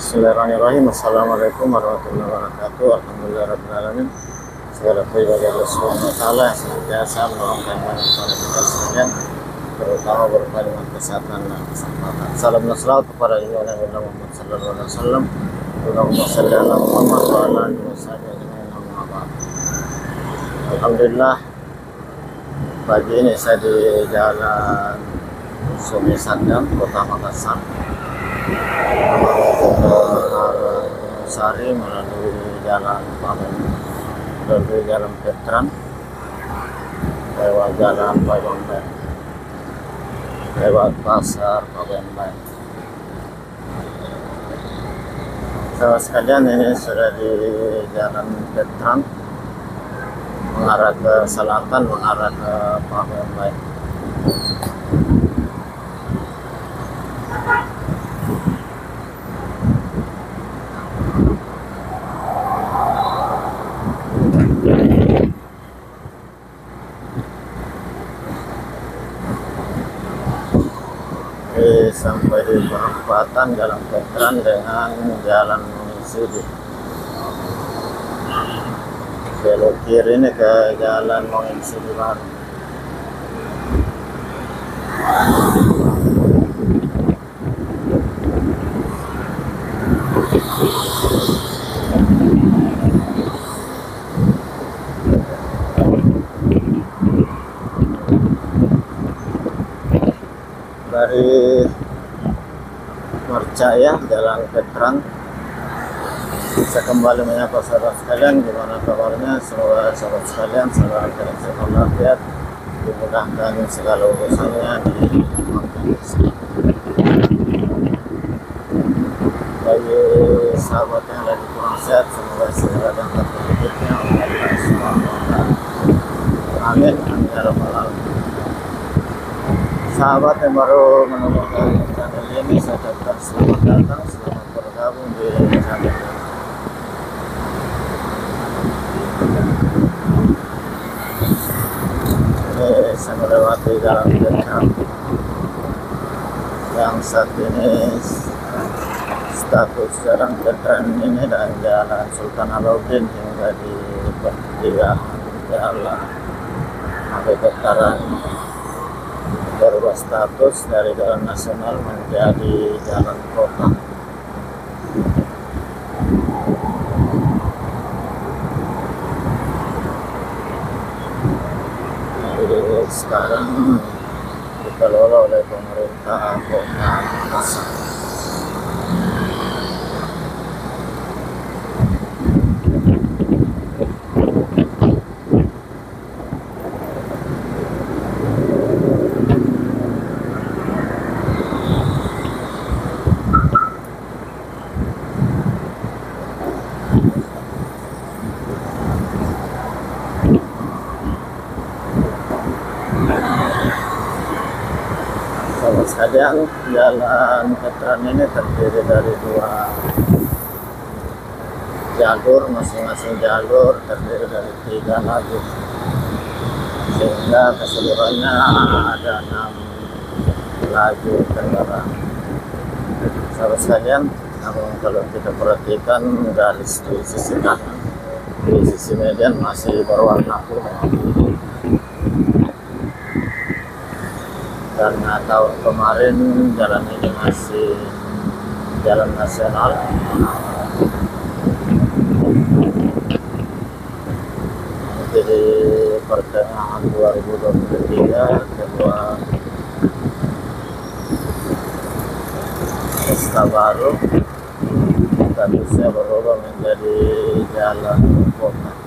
Bismillahirrahmanirrahim. Assalamualaikum warahmatullahi wabarakatuh. Alhamdulillahirrahmanirrahim. Segala puji bagi Allah Subhanahu wa Ta'ala yang senantiasa menolongkan kepada kita sekalian, terutama berkalimat kesehatan dan kesempatan. Salam dan salawat kepada Nabi Muhammad sallallahu alaihi wasallam. Allahumma shalli ala Muhammad wa ala alihi wasallam. Alhamdulillah, pagi ini saya di Jalan Sungai Sandang, Kota Makassar. Sari melalui jalan Pamen, melalui jalan Petran, lewat jalan Pabamban, lewat pasar Pabamban. Sahabat sekalian, ini sudah di jalan Petran, mengarah ke selatan, mengarah ke Pabamban. Sampai di perempatan Jalan Petran dengan Jalan Munisidi. Belok kiri ini ke Jalan Munisidi baru. Dari Mercaya Jalan Petran, saya kembali menyapa sahabat sekalian. Gimana kabarnya? Semoga sahabat sekalian selalu dalam sehat walafiat, dimudahkan segala urusannya bagi sahabat yang lagi kurang sehat, semoga segera dapat penyakitnya oleh Allah Subhanahu wa Ta'ala. Amin ya rabbal alamin. Sahabat yang baru menemukan channel ini, saya ucapkan selamat datang, selamat bergabung di channel ini. Ini saya melewati Jalan Petran yang saat ini status Jalan Petran ini dan Jalan Sultan Alauddin hingga di pertigaan Jalan Petran berubah status dari jalan nasional menjadi jalan kota. Jadi sekarang dikelola oleh pemerintah Kota Makassar. Sekalian, Jalan Petran ini terdiri dari dua jalur, masing-masing jalur terdiri dari 3 lajur, sehingga keseluruhannya ada 6 lajur kendaraan. Sahabat sekalian, namun kalau kita perhatikan garis di sisi kanan, di sisi median masih berwarna kuning. Karena tahun kemarin jalan ini masih jalan nasional, jadi pertengahan 2023 kedua SK baru statusnya berubah menjadi jalan kota.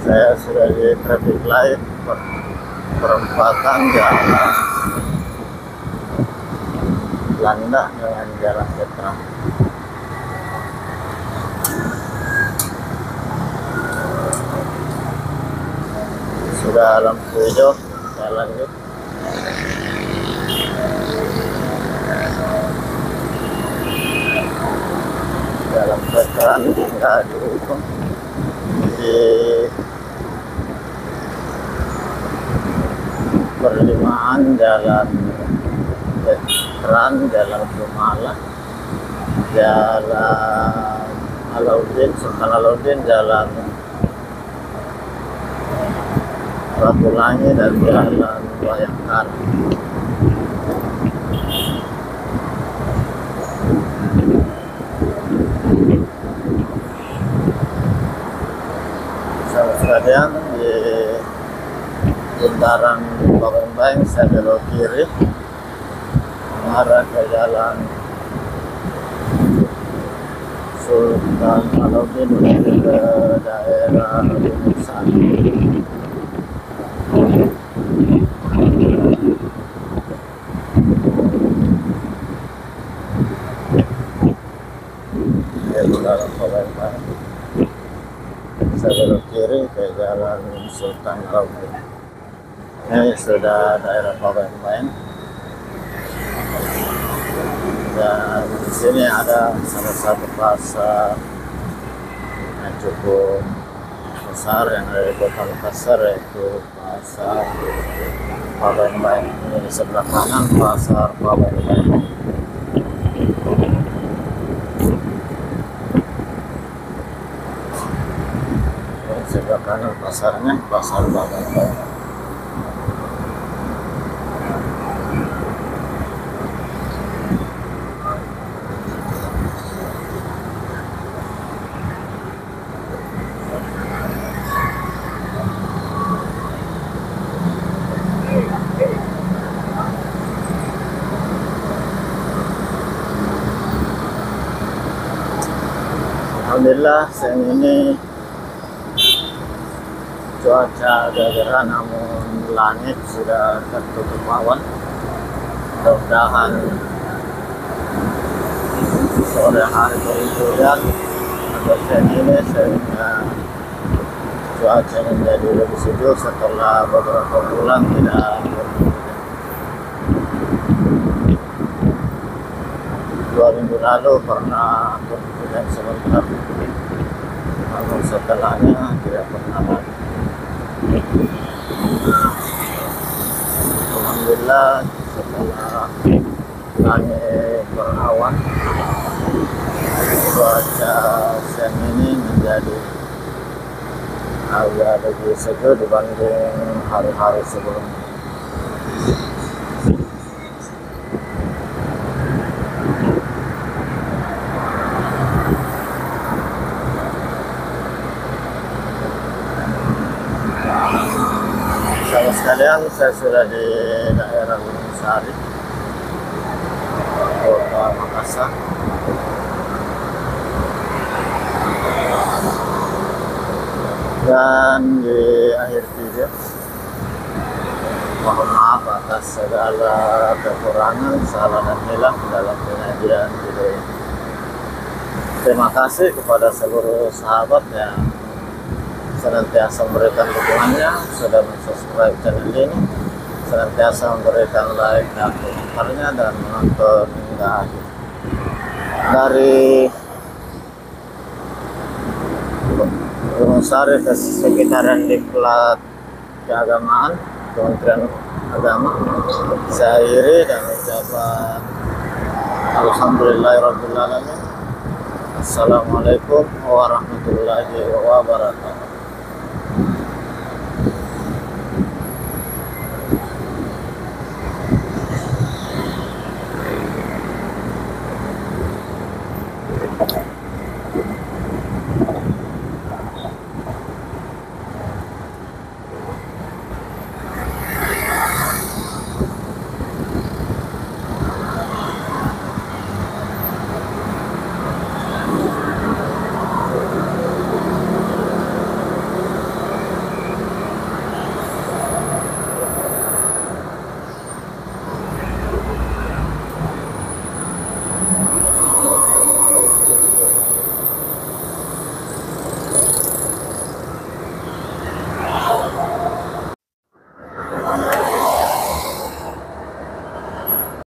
Saya sudah di traffic light perempatan Jalan Landak dengan Jalan Petran. sudah lampu hijau, saya lanjut. Dalam veteran nggak dihukum di perlimaan jalan veteran, jalan Jumala, jalan Alauddin, Sultan Alauddin, jalan Ratulangi, dan jalan Bayangkara. Sekalian di bundaran Palembang saya belok kiri mengarah ke jalan Sultan Alauddin menuju ke daerah Gunung Sari. Bundaran Palembang saya belok kiri ke jalan Sultan Alauddin. Ini sudah daerah Palembang, dan di sini ada salah satu pasar yang cukup besar yang ada di Kota Makassar, yaitu pasar Palembang. Ini di sebelah kanan pasar Palembang. Sebelah kanan pasarnya, pasar Palembang. Alhamdulillah siang ini cuaca agak gerah, namun langit sudah tertutup awan. Mudah-mudahan sore hari berhujan atau siang ini sehingga cuaca menjadi lebih sejuk setelah beberapa bulan tidak berhujan. 2 minggu lalu pernah berhujan sebentar, namun setelahnya tidak pernah lagi. Alhamdulillah setelah langit berawan, cuaca siang ini menjadi agak lebih sejuk dibanding hari-hari sebelumnya. Sahabat sekalian, saya sudah di daerah Gunung Sari, Kota Makassar. Dan di akhir video, mohon maaf atas segala kekurangan, salah dan hilang dalam penyajian video ini. Terima kasih kepada seluruh sahabat yang senantiasa memberikan dukungannya, sudah subscribe channel ini, senantiasa memberikan like dan komentarnya, dan menonton hingga akhir. Dari Gunung Sari ke sekitaran diklat keagamaan Kementerian Agama, saya akhiri dan ucapan alhamdulillahirabbil alamin. Assalamualaikum warahmatullahi wabarakatuh.